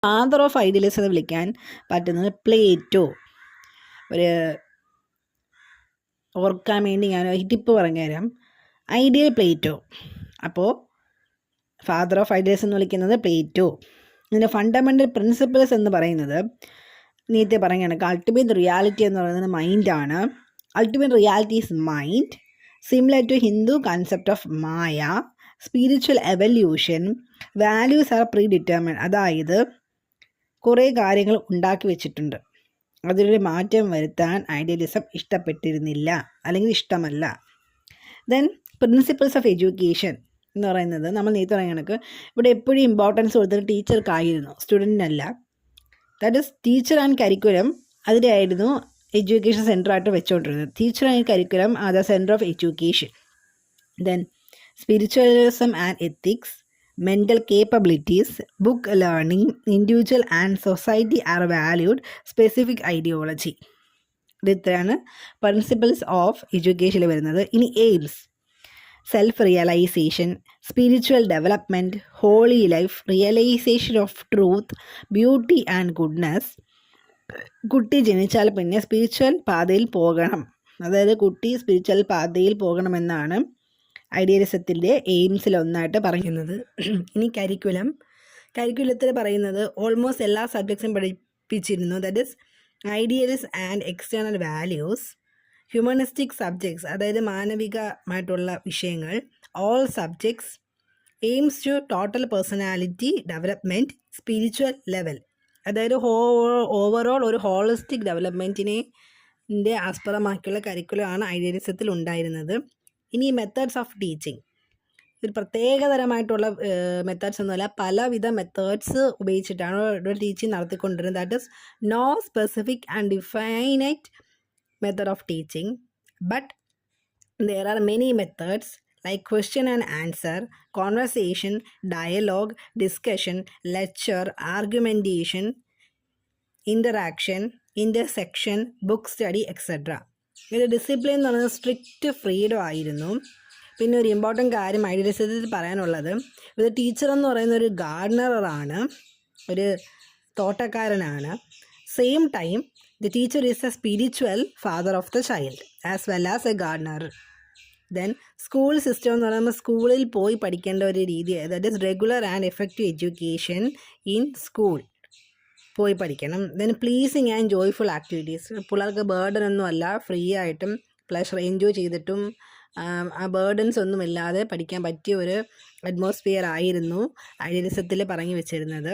Father of idealism എന്ന് വിളിക്കാൻ പറ്റുന്നത് പ്ലേറ്റോ. ഒരു ഓർക്കാൻ വേണ്ടി ഞാൻ ടിപ്പ് പറഞ്ഞുതരാം. Ideal Plato. അപ്പോൾ ഫാദർ ഓഫ് ഐഡിയൽസ് എന്ന് വിളിക്കുന്നത് പ്ലേറ്റോ. ഇതിൻ്റെ ഫണ്ടമെൻ്റൽ പ്രിൻസിപ്പിൾസ് എന്ന് പറയുന്നത് നേരത്തെ പറയുകയാണ്, അൾട്ടിമേറ്റ് റിയാലിറ്റി എന്ന് പറയുന്നത് മൈൻഡാണ്. Ultimate reality is mind, similar to Hindu concept of maya. Spiritual evolution, values are predetermined. അതായത് കുറേ കാര്യങ്ങൾ ഉണ്ടാക്കി വെച്ചിട്ടുണ്ട്, അതിലൊരു മാറ്റം വരുത്താൻ ഐഡിയലിസം ഇഷ്ടപ്പെട്ടിരുന്നില്ല അല്ലെങ്കിൽ ഇഷ്ടമല്ല. ദെൻ പ്രിൻസിപ്പിൾസ് ഓഫ് എഡ്യൂക്കേഷൻ എന്ന് പറയുന്നത് നമ്മൾ നേരത്തെ പറയുന്ന കണക്ക് ഇവിടെ എപ്പോഴും ഇമ്പോർട്ടൻസ് കൊടുത്തത് ടീച്ചർക്കായിരുന്നു, സ്റ്റുഡൻറ്റിനല്ല. That is teacher and curriculum അതിലായിരുന്നു എഡ്യൂക്കേഷൻ സെൻറ്ററായിട്ട് വെച്ചുകൊണ്ടിരുന്നത്. Teacher and curriculum are the centre of education. Then spiritualism and ethics, mental capabilities, book learning, individual and society are valued, specific ideology. ഇത്രയാണ് പ്രിൻസിപ്പിൾസ് ഓഫ് എഡ്യൂക്കേഷനിൽ വരുന്നത്. ഇനി aims, self realisation, spiritual development, holy life, realisation of truth, beauty and goodness. കുട്ടി ജനിച്ചാൽ പിന്നെ spiritual പാതയിൽ പോകണം, അതായത് കുട്ടി സ്പിരിച്വൽ പാതയിൽ പോകണമെന്നാണ് ഐഡിയലിസത്തിൻ്റെ എയിംസിലൊന്നായിട്ട് പറയുന്നത്. ഇനി കരിക്കുലത്തിൽ പറയുന്നത് ഓൾമോസ്റ്റ് എല്ലാ സബ്ജക്ട്സും പഠിപ്പിച്ചിരുന്നു. That is ideals and external values, humanistic subjects, അതായത് മാനവികമായിട്ടുള്ള വിഷയങ്ങൾ, all subjects, aims to total personality development, spiritual level, അതായത് ഓവറോൾ ഒരു ഹോളിസ്റ്റിക് ഡെവലപ്മെൻറ്റിനെ ആസ്പദമാക്കിയുള്ള കരിക്കുലമാണ് ഐഡിയലിസത്തിൽ ഉണ്ടായിരുന്നത്. ഇനി മെത്തേഡ്സ് ഓഫ് ടീച്ചിങ്, ഒരു പ്രത്യേകതരമായിട്ടുള്ള മെത്തേഡ്സ് ഒന്നുമല്ല, പലവിധ മെത്തേഡ്സ് ഉപയോഗിച്ചിട്ടാണ് ഒരു ടീച്ചിങ് നടത്തിക്കൊണ്ടിരുന്നത്. That is no specific and definite method of teaching, but there are many methods like question and answer, conversation, dialogue, discussion, lecture, argumentation, interaction, intersection, book study, etc. ഇത് discipline എന്ന് പറയുന്നത് strict freedom ആയിരുന്നു. പിന്നെ ഒരു important കാര്യം ഐഡിയലിസത്തിൽ പറയാനുള്ളത്, ഇത് teacher എന്ന് പറയുന്ന ഒരു ഗാർഡനറാണ്, ഒരു തോട്ടക്കാരനാണ്. Same time the teacher is a spiritual father of the child as well as a gardener. Then school system എന്ന് പറയുമ്പോൾ സ്കൂളിൽ പോയി പഠിക്കേണ്ട ഒരു രീതി, that is regular and effective education in school, പോയി പഠിക്കണം. Then pleasing and joyful activities, പിള്ളേർക്ക് ബേർഡൻ ഒന്നും അല്ല, ഫ്രീ ആയിട്ടും പ്ലഷർ എൻജോയ് ചെയ്തിട്ടും ആ ബേർഡൻസ് ഒന്നും ഇല്ലാതെ പഠിക്കാൻ പറ്റിയ ഒരു അറ്റ്മോസ്ഫിയർ ആയിരുന്നു ഐഡിയലിസത്തിൽ പറഞ്ഞു വെച്ചിരുന്നത്.